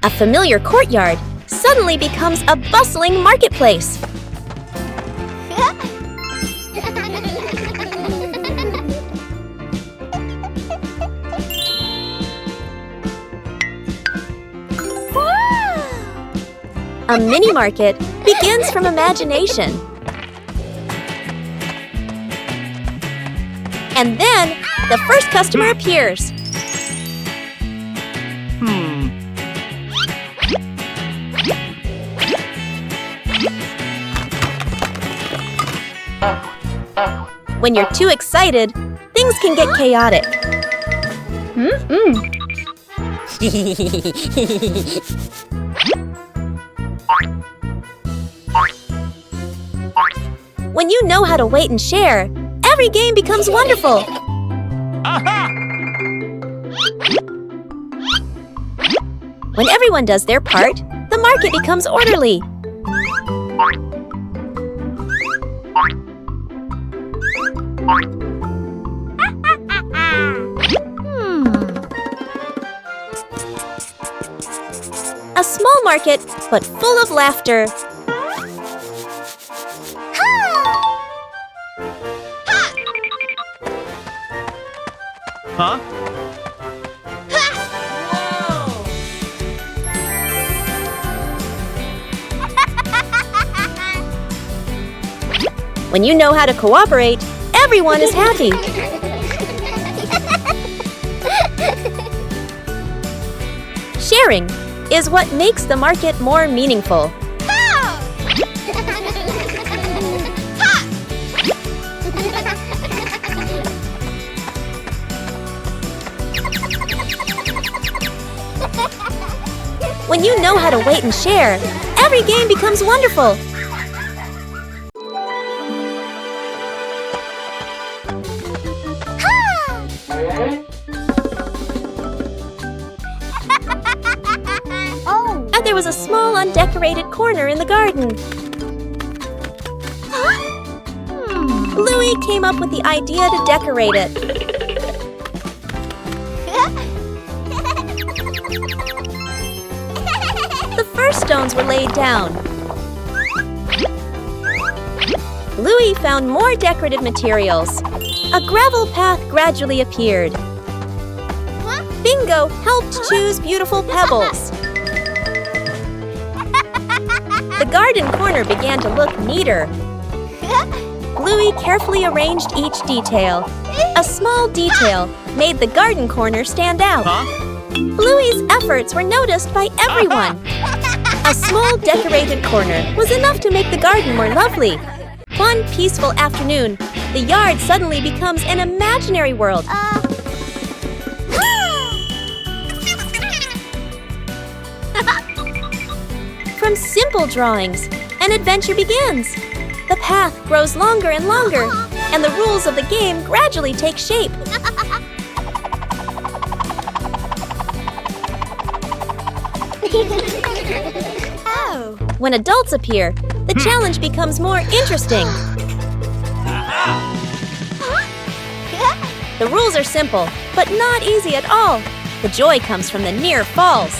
A familiar courtyard suddenly becomes a bustling marketplace. A mini market begins from imagination. And then, the first customer appears. When you're too excited, things can get chaotic. When you know how to wait and share, every game becomes wonderful. When everyone does their part, the market becomes orderly. A small market, but full of laughter. Huh? When you know how to cooperate, everyone is happy. Sharing is what makes the market more meaningful. When you know how to wait and share, every game becomes wonderful. And there was a small undecorated corner in the garden. Bluey came up with the idea to decorate it. The first stones were laid down. Bluey found more decorative materials. A gravel path gradually appeared. Bingo helped choose beautiful pebbles. The garden corner began to look neater. Bluey carefully arranged each detail. A small detail made the garden corner stand out. Bluey's efforts were noticed by everyone. A small decorated corner was enough to make the garden more lovely. One peaceful afternoon, the yard suddenly becomes an imaginary world. From simple drawings, an adventure begins. The path grows longer and longer, and the rules of the game gradually take shape. When adults appear, the challenge becomes more interesting. The rules are simple, but not easy at all. The joy comes from the near falls.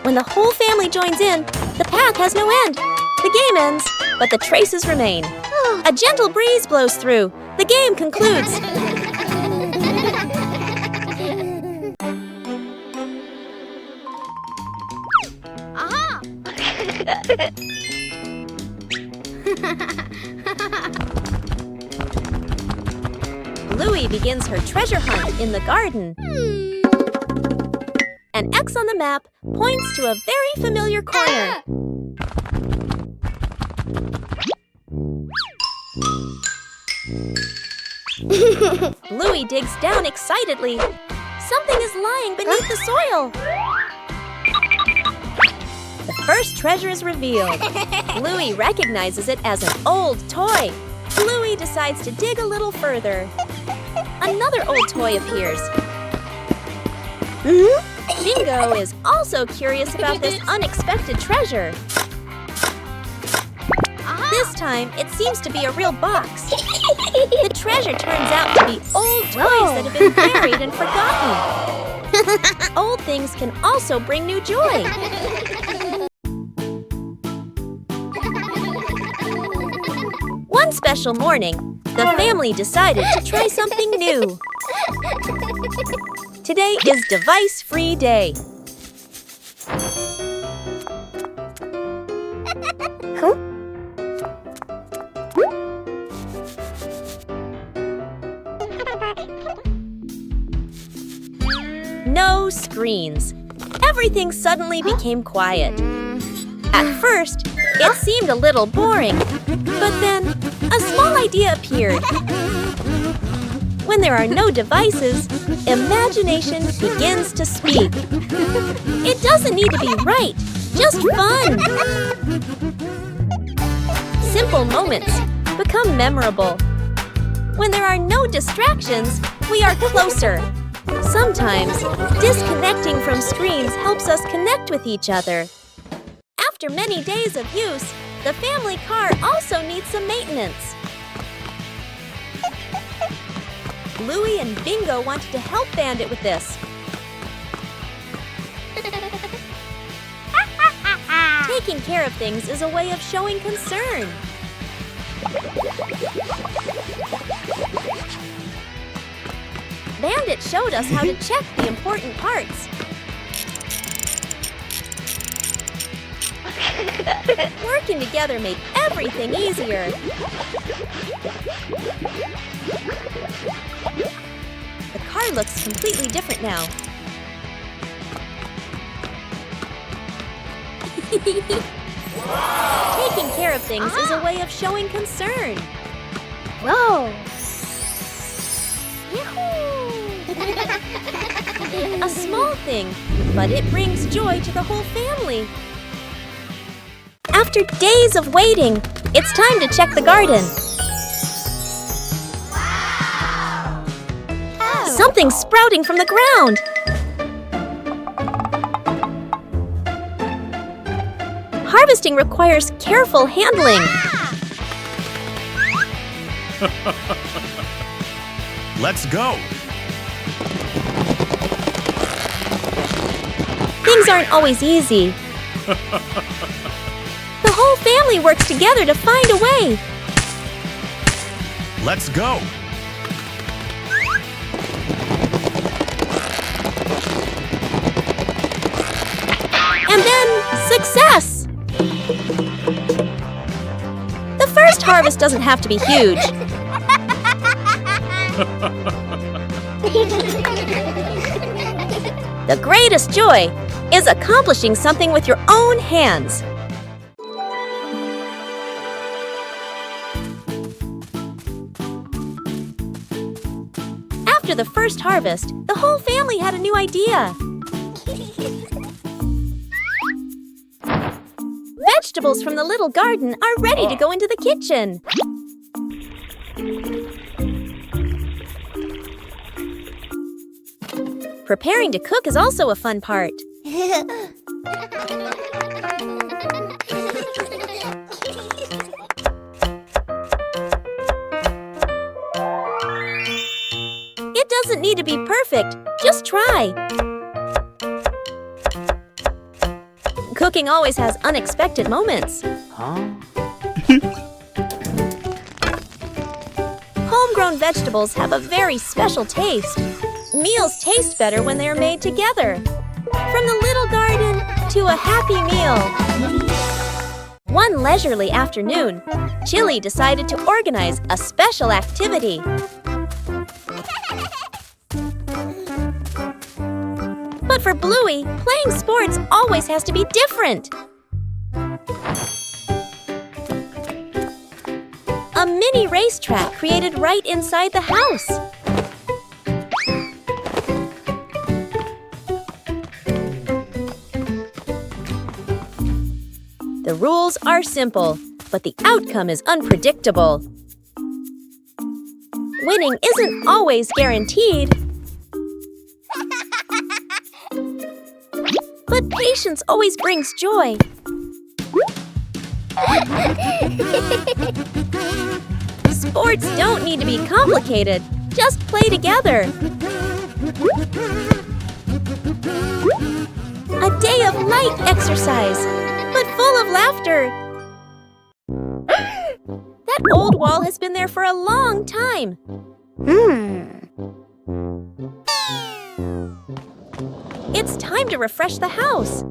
When the whole family joins in, the path has no end. The game ends, but the traces remain. A gentle breeze blows through. The game concludes. Bluey begins her treasure hunt in the garden. An X on the map points to a very familiar corner. Bluey digs down excitedly. Something is lying beneath the soil. The first treasure is revealed. Bluey recognizes it as an old toy. Bluey decides to dig a little further. Another old toy appears. Bingo is also curious about this unexpected treasure. This time, it seems to be a real box. The treasure turns out to be old toys that have been buried and forgotten. Old things can also bring new joy. One special morning, the family decided to try something new. Today is device-free day. No screens. Everything suddenly became quiet. At first, it seemed a little boring, but then a small idea appeared. When there are no devices, imagination begins to speak. It doesn't need to be right, just fun. Simple moments become memorable. When there are no distractions, we are closer. Sometimes, disconnecting from screens helps us connect with each other. After many days of use, the family car also needs some maintenance. Bluey and Bingo wanted to help Bandit with this. Taking care of things is a way of showing concern. Bandit showed us how to check the important parts. Working together made everything easier. The car looks completely different now. Taking care of things is a way of showing concern. Whoa! A small thing, but it brings joy to the whole family. After days of waiting, it's time to check the garden. Wow! Something's sprouting from the ground. Harvesting requires careful handling. Let's go! Things aren't always easy. The whole family works together to find a way. Let's go! And then, success! The first harvest doesn't have to be huge. The greatest joy is accomplishing something with your own hands. After the first harvest, the whole family had a new idea. Vegetables from the little garden are ready to go into the kitchen. Preparing to cook is also a fun part. It doesn't need to be perfect, just try. Cooking always has unexpected moments. Homegrown vegetables have a very special taste. Meals taste better when they are made together. From the little garden to a happy meal. One leisurely afternoon, Chili decided to organize a special activity. But for Bluey, playing sports always has to be different. A mini racetrack created right inside the house. The rules are simple, but the outcome is unpredictable. Winning isn't always guaranteed. But patience always brings joy. Sports don't need to be complicated. Just play together. A day of light exercise, but full of laughter. That old wall has been there for a long time. It's time to refresh the house.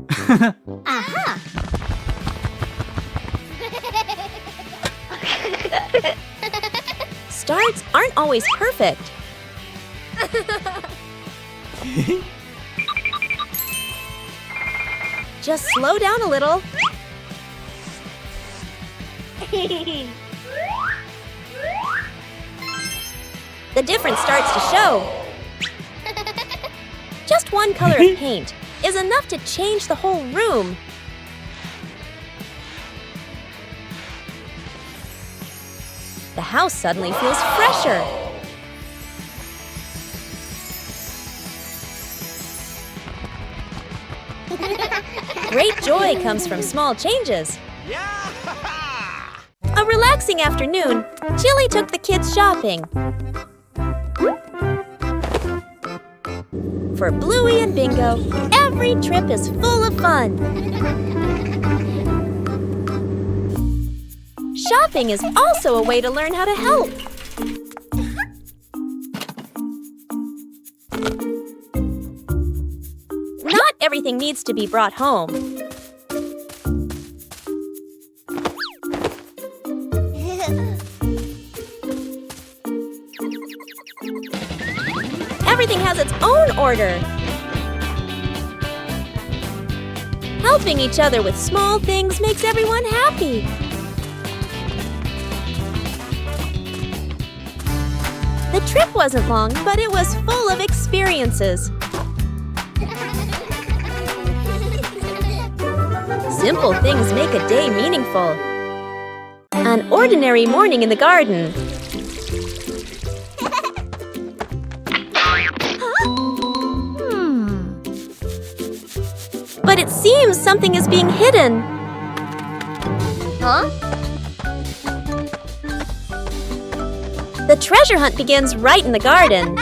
Aha! Starts aren't always perfect. Just slow down a little. The difference starts to show. Just one color of paint is enough to change the whole room. The house suddenly feels fresher. Great joy comes from small changes. A relaxing afternoon, Chili took the kids shopping. For Bluey and Bingo, every trip is full of fun. Shopping is also a way to learn how to help. Not everything needs to be brought home. Everything has its own order. Helping each other with small things makes everyone happy. The trip wasn't long, but it was full of experiences. Simple things make a day meaningful. An ordinary morning in the garden. But it seems something is being hidden. Huh? The treasure hunt begins right in the garden.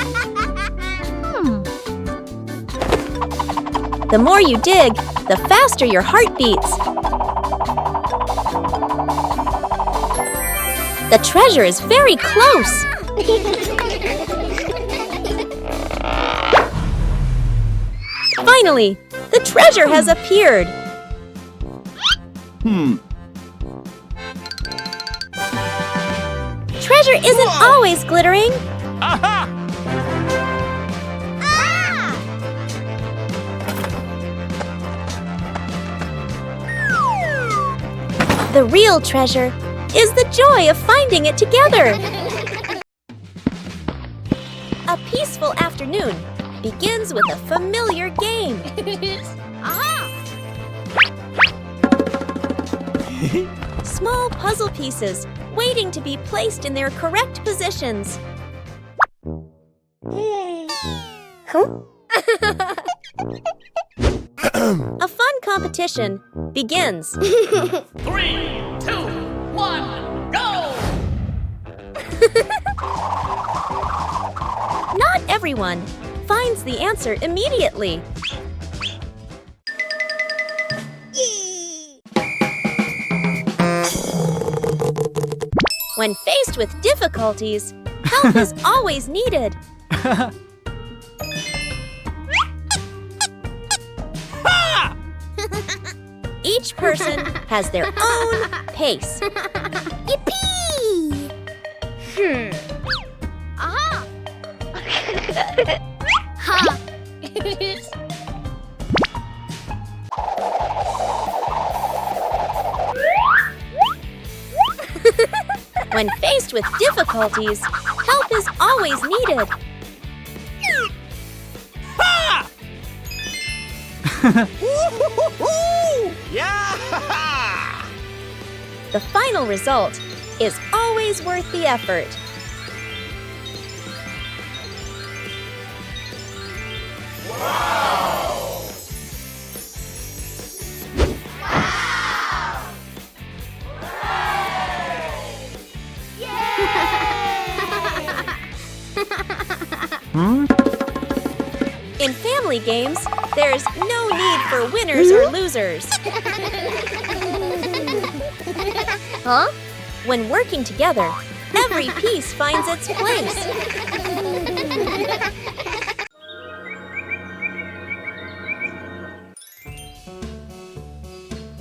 The more you dig, the faster your heart beats. The treasure is very close. Finally, the treasure has appeared. Treasure isn't always glittering. Aha! The real treasure is the joy of finding it together. A peaceful afternoon begins with a familiar game. Small puzzle pieces waiting to be placed in their correct positions. A fun competition begins. 3, 2, 1, go! Not everyone finds the answer immediately. When faced with difficulties, help is always needed. Each person has their own pace. Yippee! Aha! Ha! When faced with difficulties, help is always needed. Yeah! The final result is always worth the effort. In family games, there's no need for winners or losers. Huh? When working together, every piece finds its place.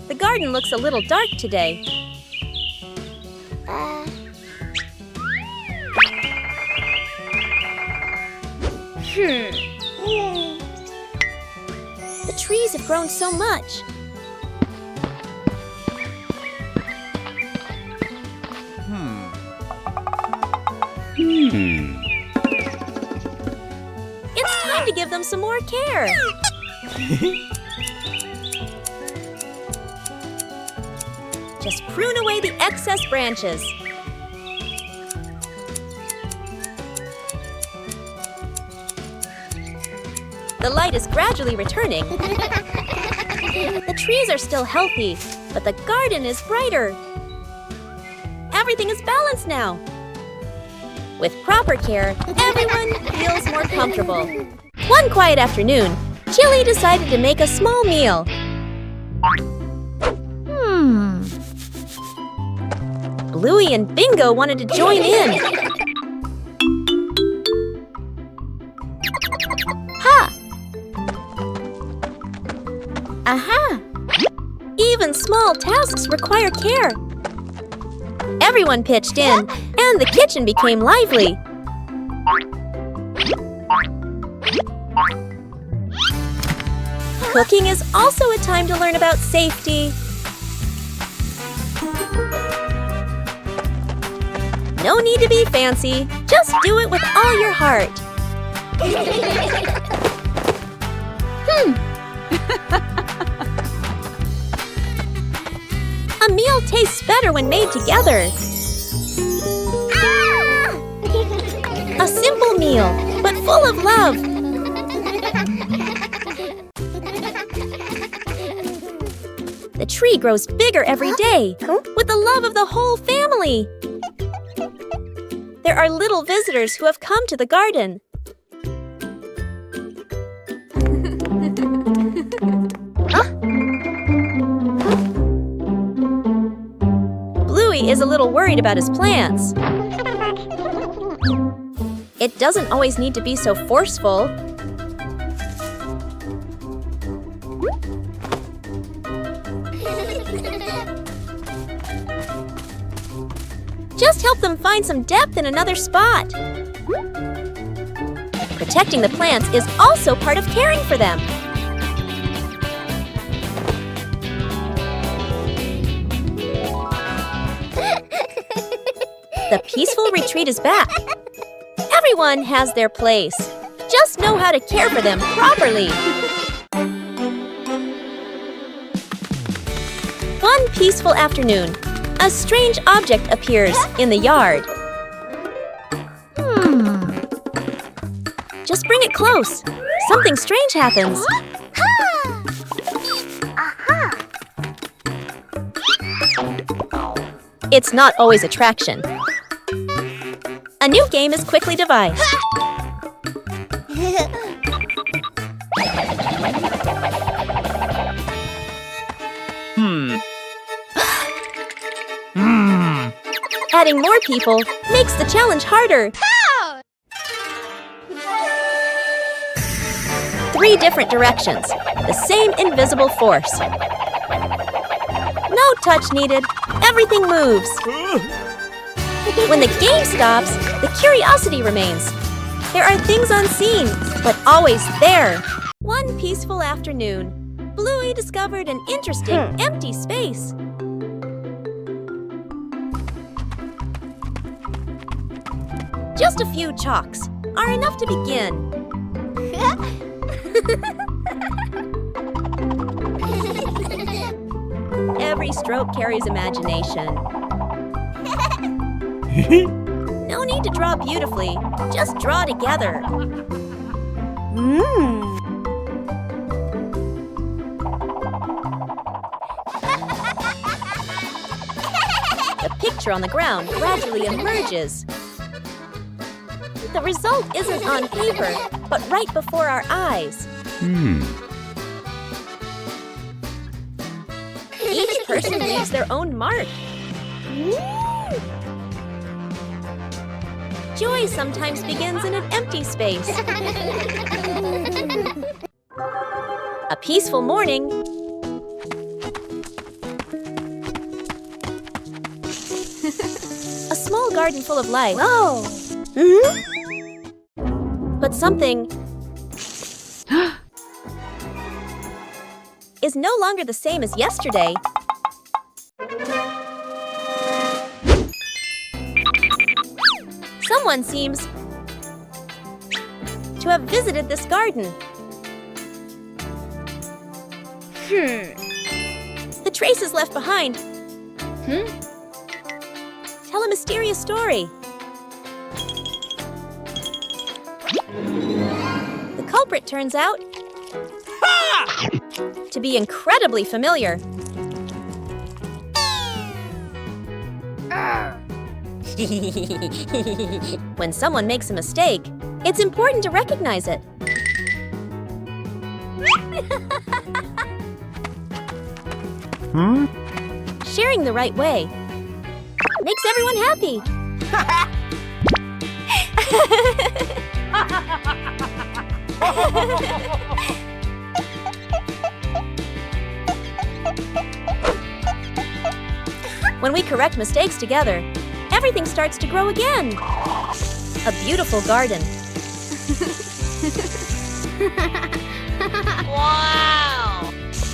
The garden looks a little dark today. The trees have grown so much. It's time to give them some more care. Just prune away the excess branches. The light is gradually returning. The trees are still healthy, but the garden is brighter. Everything is balanced now. With proper care, everyone feels more comfortable. One quiet afternoon, Chili decided to make a small meal. Bluey and Bingo wanted to join in. Aha! Even small tasks require care. Everyone pitched in, and the kitchen became lively. Cooking is also a time to learn about safety. No need to be fancy, just do it with all your heart. A meal tastes better when made together. A simple meal, but full of love. The tree grows bigger every day, with the love of the whole family. There are little visitors who have come to the garden. Bluey is a little worried about his plants. It doesn't always need to be so forceful. Just help them find some depth in another spot. Protecting the plants is also part of caring for them. The peaceful retreat is back. Everyone has their place. Just know how to care for them properly. One peaceful afternoon, a strange object appears in the yard. Just bring it close. Something strange happens. It's not always attraction. A new game is quickly devised. Adding more people makes the challenge harder. 3 different directions, the same invisible force. No touch needed, everything moves. When the game stops, the curiosity remains. There are things unseen, but always there. One peaceful afternoon, Bluey discovered an interesting empty space. Just a few chalks are enough to begin. Every stroke carries imagination. No need to draw beautifully, just draw together. The picture on the ground gradually emerges. The result isn't on paper, but right before our eyes. Each person leaves their own mark. Joy sometimes begins in an empty space. A peaceful morning. A small garden full of life. Whoa! But something is no longer the same as yesterday. Someone seems to have visited this garden. The traces left behind tell a mysterious story. The culprit turns out to be incredibly familiar. When someone makes a mistake, it's important to recognize it. Sharing the right way makes everyone happy. When we correct mistakes together, everything starts to grow again. A beautiful garden. Wow!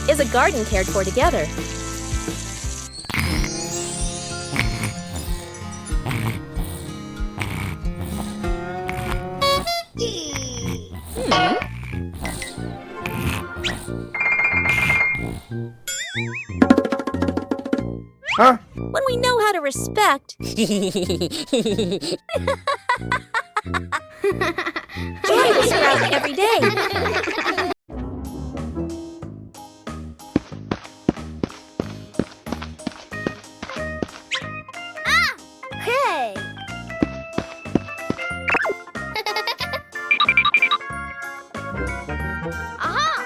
Is a garden cared for together. When we know how to respect, joy will sprout every day. Hey! Aha!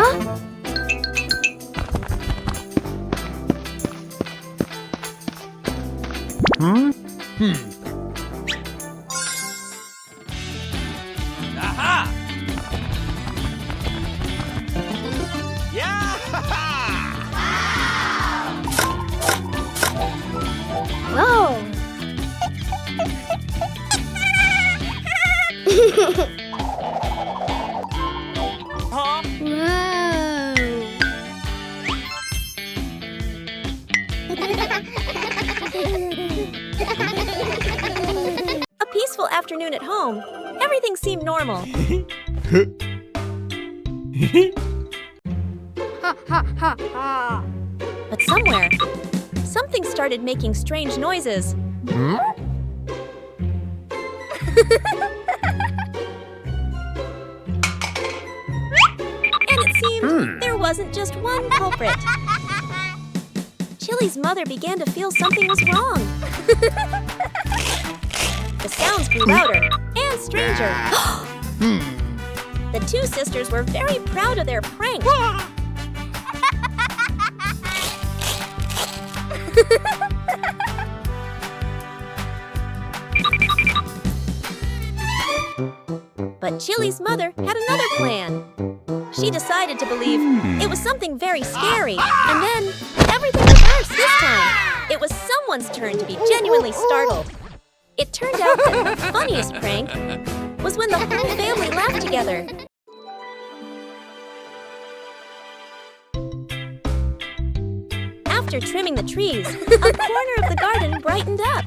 Oh! Aha! Yeah! Whoa! Huh? A peaceful afternoon at home. Everything seemed normal. But somewhere, something started making strange noises. And it seemed there wasn't just one culprit. Chili's mother began to feel something was wrong. The sounds grew louder and stranger. The two sisters were very proud of their prank. But Chili's mother had another plan. She decided to believe it was something very scary, and then everything reversed this time. It was someone's turn to be genuinely startled. It turned out that the funniest prank was when the whole family laughed together. After trimming the trees, a corner of the garden brightened up.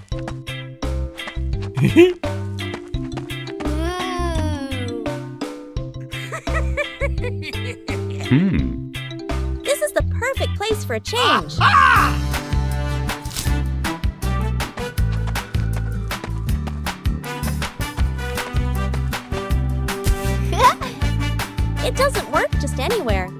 This is the perfect place for a change. It doesn't work just anywhere.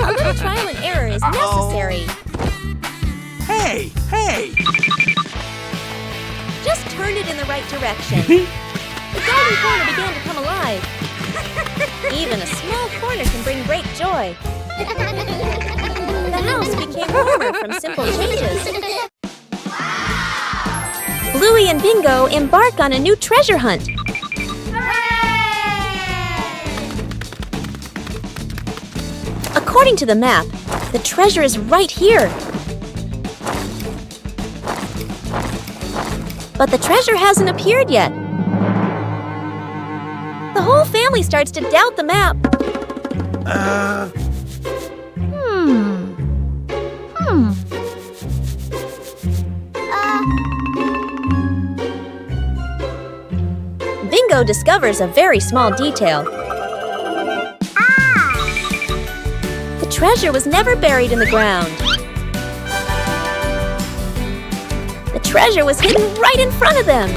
A little trial and error is necessary. Hey, hey! Just turn it in the right direction. The garden corner began to come alive. Even a small corner can bring great joy. The house became warmer from simple changes. Bluey and Bingo embark on a new treasure hunt. According to the map, the treasure is right here. But the treasure hasn't appeared yet. The whole family starts to doubt the map. Bingo discovers a very small detail. The treasure was never buried in the ground. The treasure was hidden right in front of them.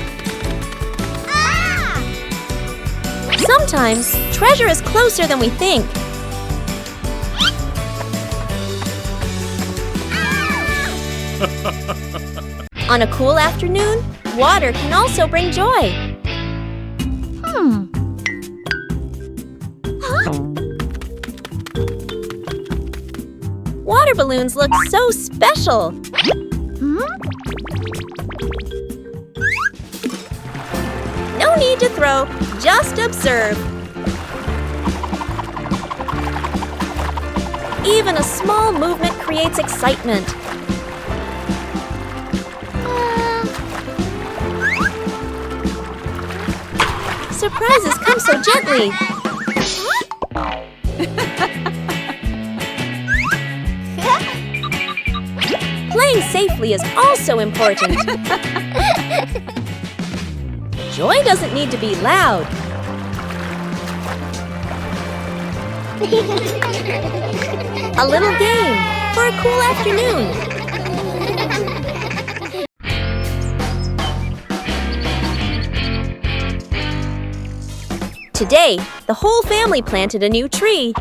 Sometimes, treasure is closer than we think. On a cool afternoon, water can also bring joy. Water balloons look so special. No need to throw, just observe. Even a small movement creates excitement. Surprises come so gently. Playing safely is also important. Joy doesn't need to be loud. A little game for a cool afternoon. Today, the whole family planted a new tree.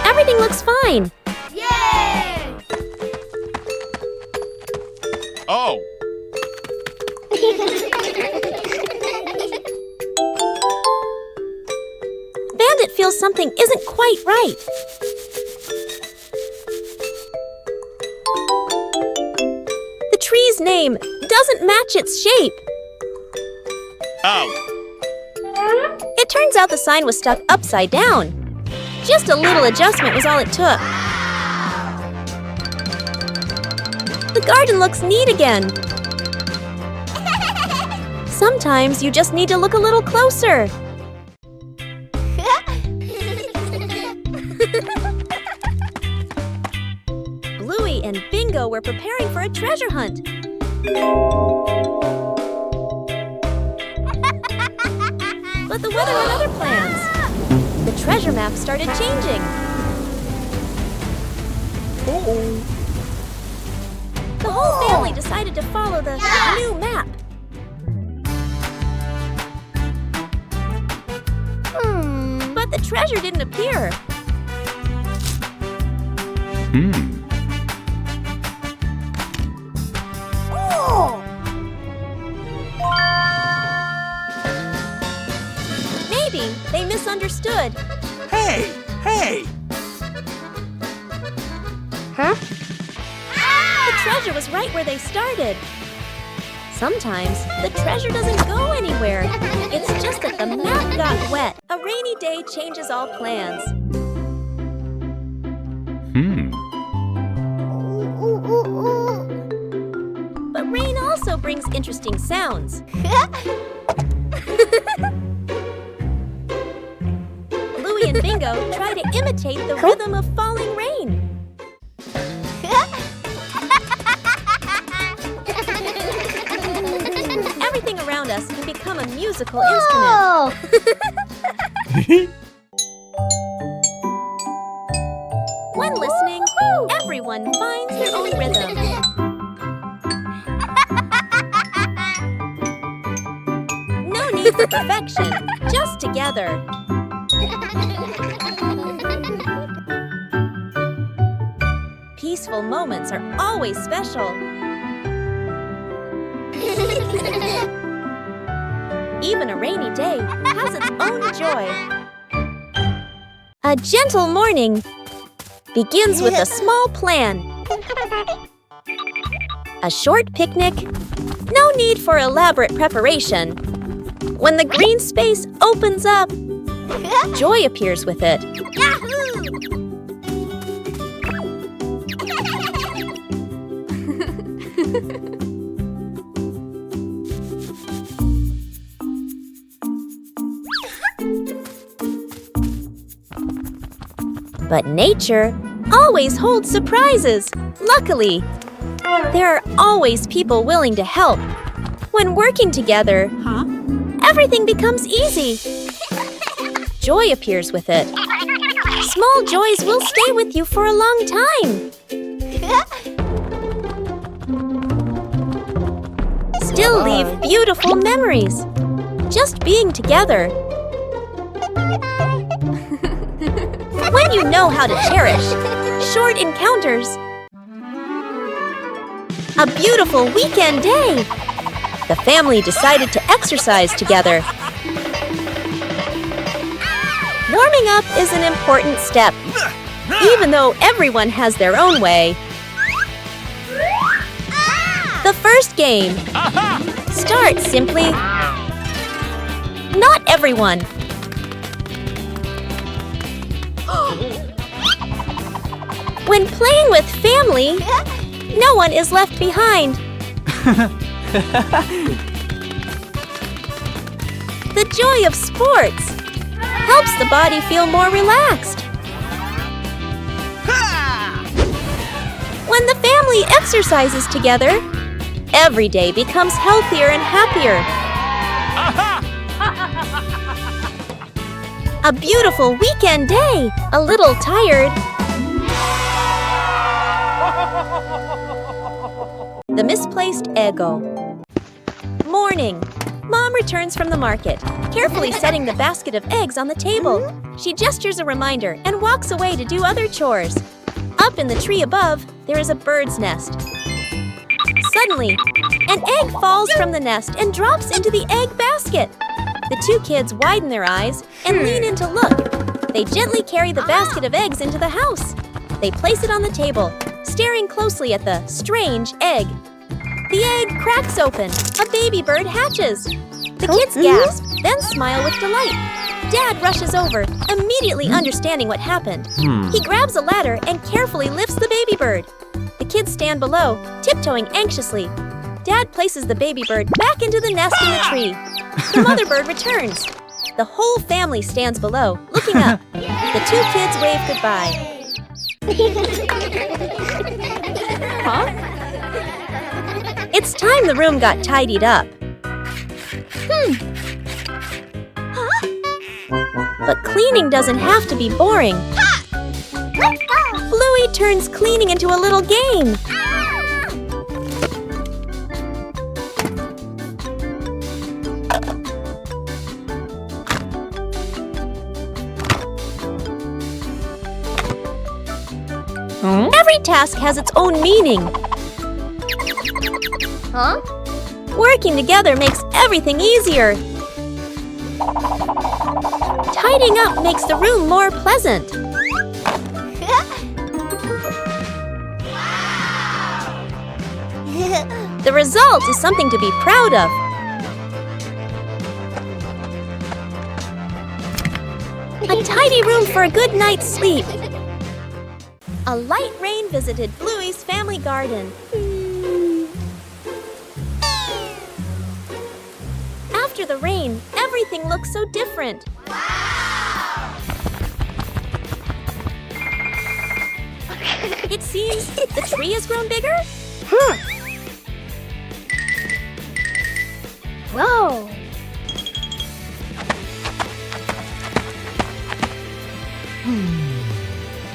Everything looks fine. Yay! Oh! Bandit feels something isn't quite right. The tree's name doesn't match its shape. Oh! It turns out the sign was stuck upside down. Just a little adjustment was all it took. The garden looks neat again. Sometimes you just need to look a little closer. Bluey and Bingo were preparing for a treasure hunt. But the weather had other plans. The treasure map started changing. The whole family decided to follow the new map. But the treasure didn't appear. Oh. Maybe they misunderstood. Hey, hey! Huh? The treasure was right where they started. Sometimes the treasure doesn't go anywhere. It's just that the map got wet. A rainy day changes all plans. But rain also brings interesting sounds. Bluey and Bingo try to imitate the rhythm of falling rain. Everything around us can become a musical instrument. Oh. When listening, everyone finds their own rhythm. No need for perfection, just together. Peaceful moments are always special. Even a rainy day has its own joy. A gentle morning begins with a small plan. A short picnic, no need for elaborate preparation. When the green space opens up, joy appears with it. But nature always holds surprises. Luckily, there are always people willing to help. When working together, everything becomes easy. Joy appears with it. Small joys will stay with you for a long time. Still leave beautiful memories. Just being together. When you know how to cherish short encounters. A beautiful weekend day. The family decided to exercise together. Warming up is an important step, even though everyone has their own way. The first game. Start simply. Not everyone. When playing with family, no one is left behind. The joy of sports helps the body feel more relaxed. When the family exercises together, every day becomes healthier and happier. A beautiful weekend day, a little tired. The misplaced ego. Morning. Mom returns from the market, carefully setting the basket of eggs on the table. She gestures a reminder and walks away to do other chores. Up in the tree above, there is a bird's nest. Suddenly, an egg falls from the nest and drops into the egg basket. The two kids widen their eyes and lean in to look. They gently carry the basket of eggs into the house. They place it on the table, staring closely at the strange egg. The egg cracks open. A baby bird hatches. The kids gasp, then smile with delight. Dad rushes over, immediately understanding what happened. He grabs a ladder and carefully lifts the baby bird. The kids stand below, tiptoeing anxiously. Dad places the baby bird back into the nest in the tree. The mother bird returns. The whole family stands below, looking up. The two kids wave goodbye. It's time the room got tidied up. But cleaning doesn't have to be boring. Bluey turns cleaning into a little game. Every task has its own meaning. Huh? Working together makes everything easier. Tidying up makes the room more pleasant. The result is something to be proud of. A tidy room for a good night's sleep. A light rain visited Bluey's family garden. After the rain, everything looks so different. It seems the tree has grown bigger. Whoa!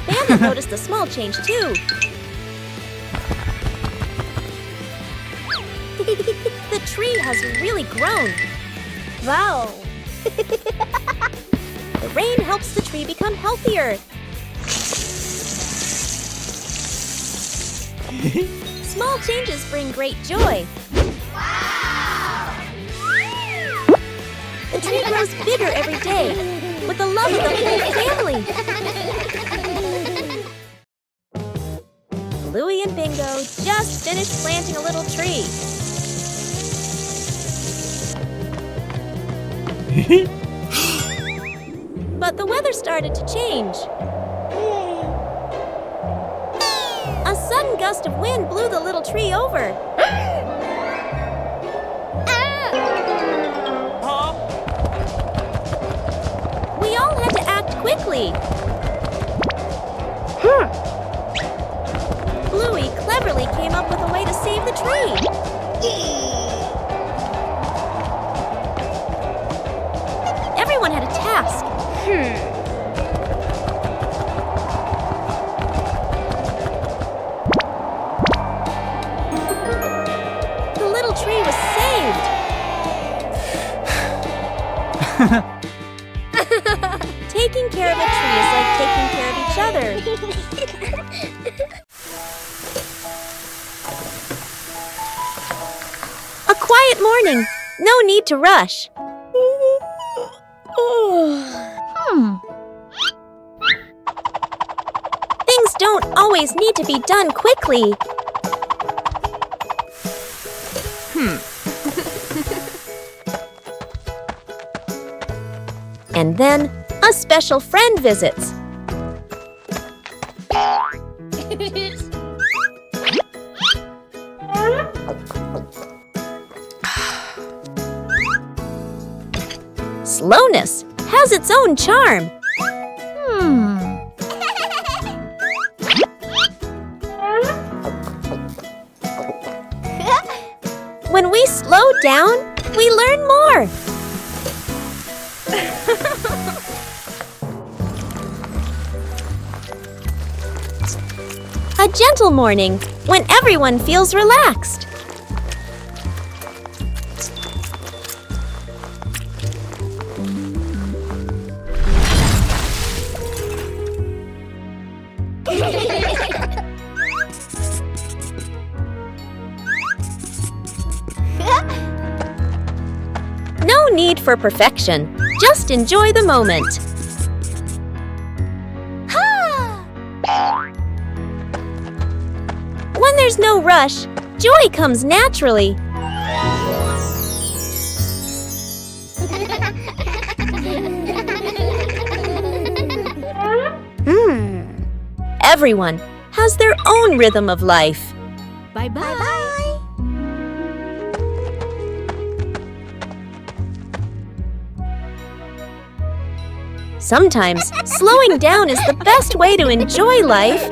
Bandit noticed a small change too. The tree has really grown. Wow! The rain helps the tree become healthier. Small changes bring great joy. The tree grows bigger every day with the love of the whole family. Bluey and Bingo just finished planting a little tree. But the weather started to change. A sudden gust of wind blew the little tree over. We all had to act quickly. Bluey cleverly came up with a way to save the tree. Everyone had a task. The little tree was saved. Taking care of a tree is like taking care of each other. A quiet morning. No need to rush. Things don't always need to be done quickly. And then, a special friend visits. Slowness has its own charm. When we slow down, we learn more. A gentle morning when everyone feels relaxed. No need for perfection. Just enjoy the moment. When there's no rush, joy comes naturally. Everyone has their own rhythm of life. Bye-bye. Sometimes slowing down is the best way to enjoy life.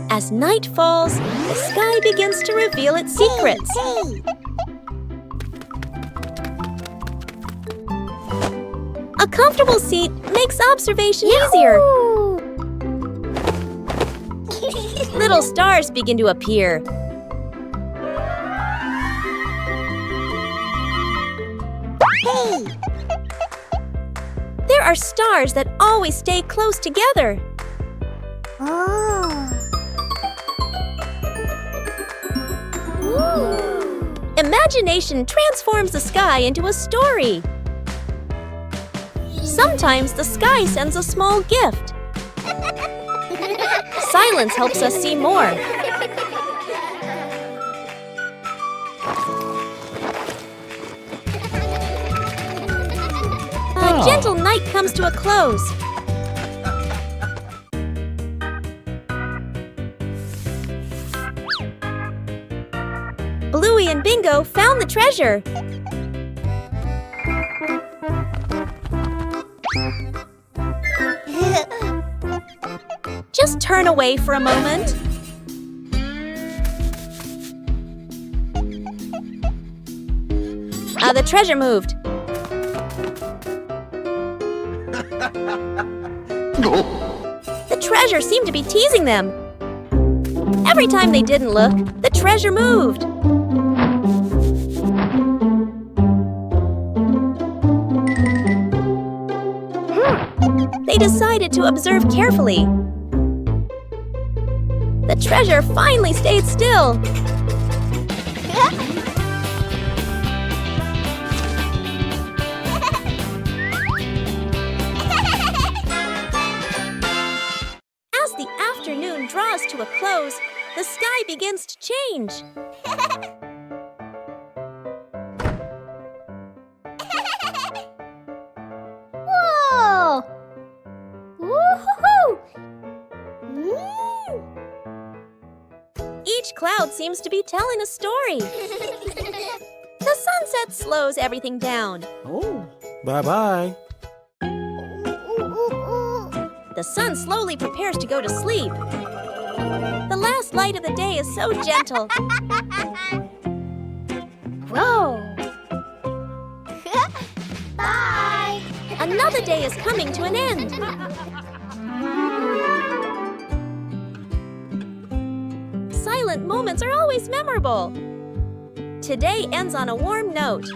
As night falls, the sky begins to reveal its secrets. A comfortable seat makes observation easier. Little stars begin to appear. There are stars that always stay close together. Oh. Imagination transforms the sky into a story. Sometimes the sky sends a small gift. Silence helps us see more. A gentle night comes to a close. Bluey and Bingo found the treasure. Just turn away for a moment. The treasure moved. The treasure seemed to be teasing them. Every time they didn't look, the treasure moved. They decided to observe carefully. The treasure finally stayed still. As the afternoon draws to a close, the sky begins to change. Whoa! Woohoo! Each cloud seems to be telling a story. The sunset slows everything down. Oh, bye-bye. The sun slowly prepares to go to sleep. The last light of the day is so gentle. Whoa! Bye! Another day is coming to an end. Silent moments are always memorable. Today ends on a warm note.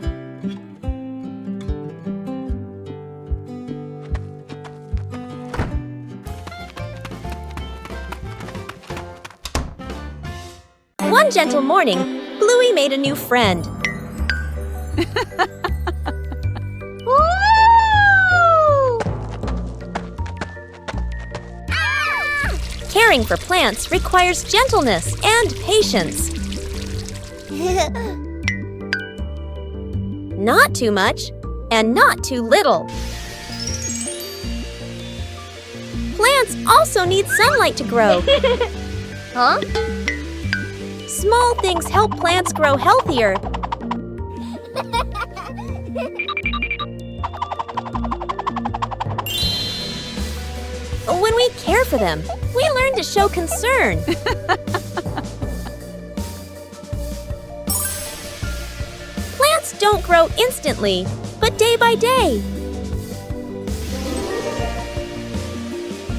One gentle morning, Bluey made a new friend. Caring for plants requires gentleness and patience. Not too much and not too little. Plants also need sunlight to grow. Huh? Small things help plants grow healthier. When we care for them, we learn to show concern. Plants don't grow instantly, but day by day.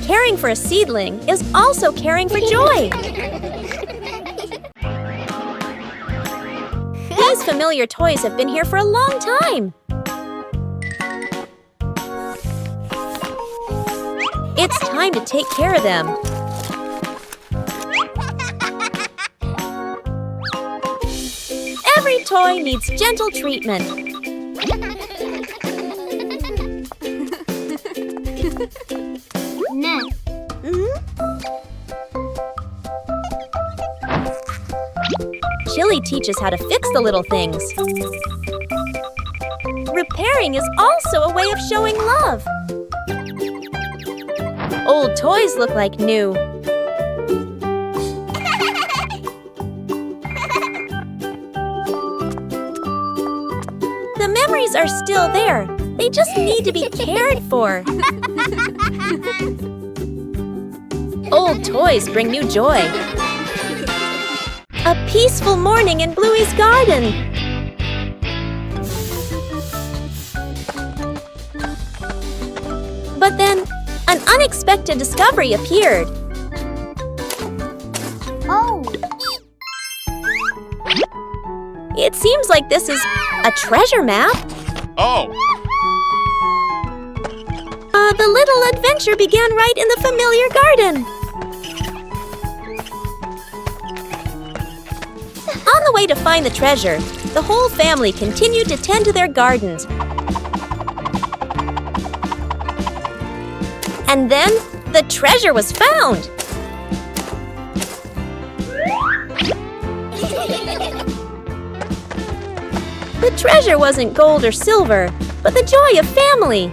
Caring for a seedling is also caring for joy. These familiar toys have been here for a long time. It's time to take care of them. Every toy needs gentle treatment. Next. Chili teaches how to fix the little things. Repairing is also a way of showing love. Old toys look like new. The memories are still there. They just need to be cared for. Old toys bring new joy. A peaceful morning in Bluey's garden. But then, an unexpected discovery appeared. Oh! It seems like this is a treasure map. Oh! The little adventure began right in the familiar garden. On the way to find the treasure, the whole family continued to tend to their gardens. And then, the treasure was found! The treasure wasn't gold or silver, but the joy of family.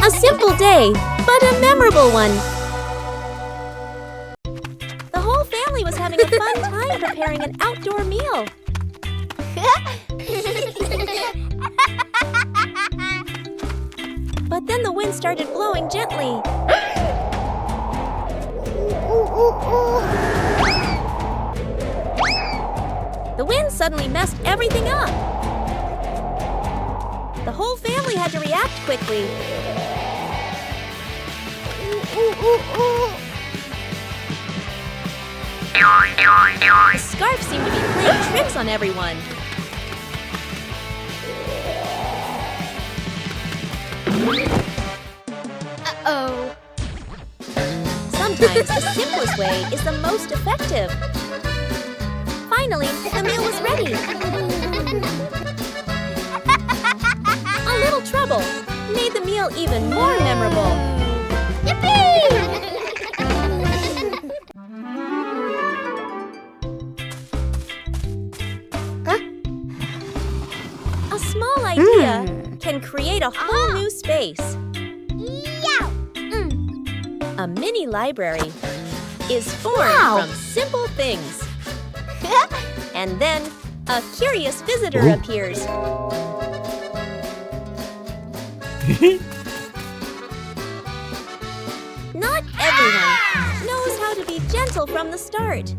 A simple day, but a memorable one. The whole family was having a fun time preparing an outdoor meal. But then the wind started blowing gently. The wind suddenly messed everything up. The whole family had to react quickly. The scarf seemed to be playing tricks on everyone. Uh-oh. Sometimes the simplest way is the most effective. Finally, the meal was ready. A little trouble made the meal even more memorable. Yippee! A small idea can create a whole new space. Yeah. A mini library is formed from simple things. And then a curious visitor appears. Not everyone knows how to be gentle from the start.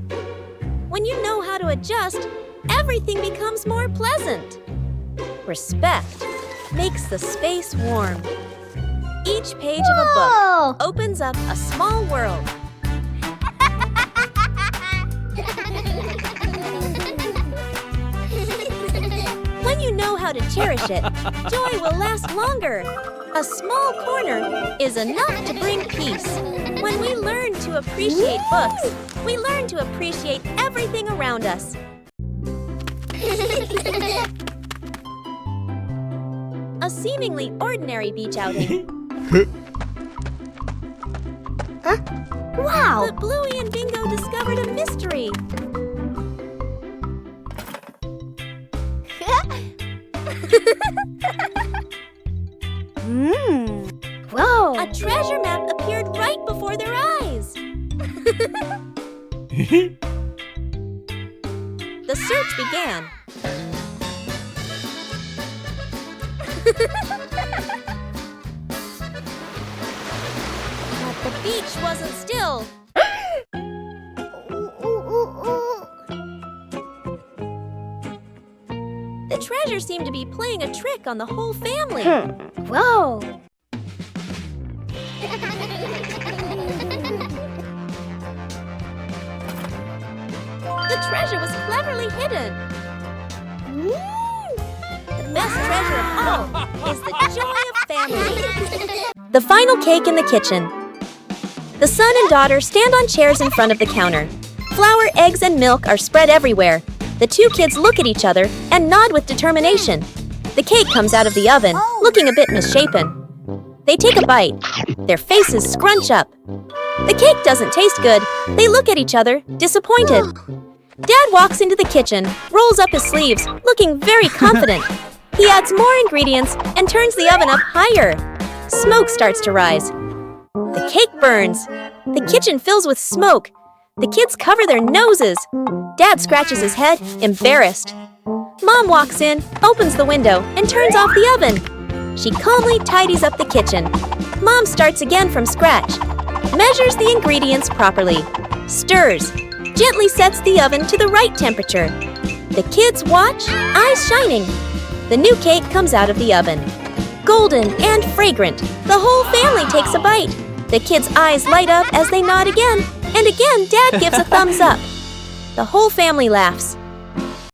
When you know how to adjust, everything becomes more pleasant. Respect makes the space warm. Each page of a book opens up a small world. When you know how to cherish it, joy will last longer. A small corner is enough to bring peace. When we learn to appreciate books, we learn to appreciate everything around us. A seemingly ordinary beach outing. Wow. But Bluey and Bingo discovered a mystery. Whoa. A treasure map appeared right before their eyes. The search began. But the beach wasn't still. The treasure seemed to be playing a trick on the whole family. Whoa. The treasure was cleverly hidden. The best treasure of all is the joy of family. The final cake in the kitchen. The son and daughter stand on chairs in front of the counter. Flour, eggs, and milk are spread everywhere. The two kids look at each other and nod with determination. The cake comes out of the oven, looking a bit misshapen. They take a bite. Their faces scrunch up. The cake doesn't taste good. They look at each other, disappointed. Dad walks into the kitchen, rolls up his sleeves, looking very confident. He adds more ingredients and turns the oven up higher. Smoke starts to rise. The cake burns. The kitchen fills with smoke. The kids cover their noses. Dad scratches his head, embarrassed. Mom walks in, opens the window, and turns off the oven. She calmly tidies up the kitchen. Mom starts again from scratch. Measures the ingredients properly. Stirs. Gently sets the oven to the right temperature. The kids watch, eyes shining. The new cake comes out of the oven. Golden and fragrant, the whole family takes a bite. The kids' eyes light up as they nod again, and again Dad gives a thumbs up. The whole family laughs.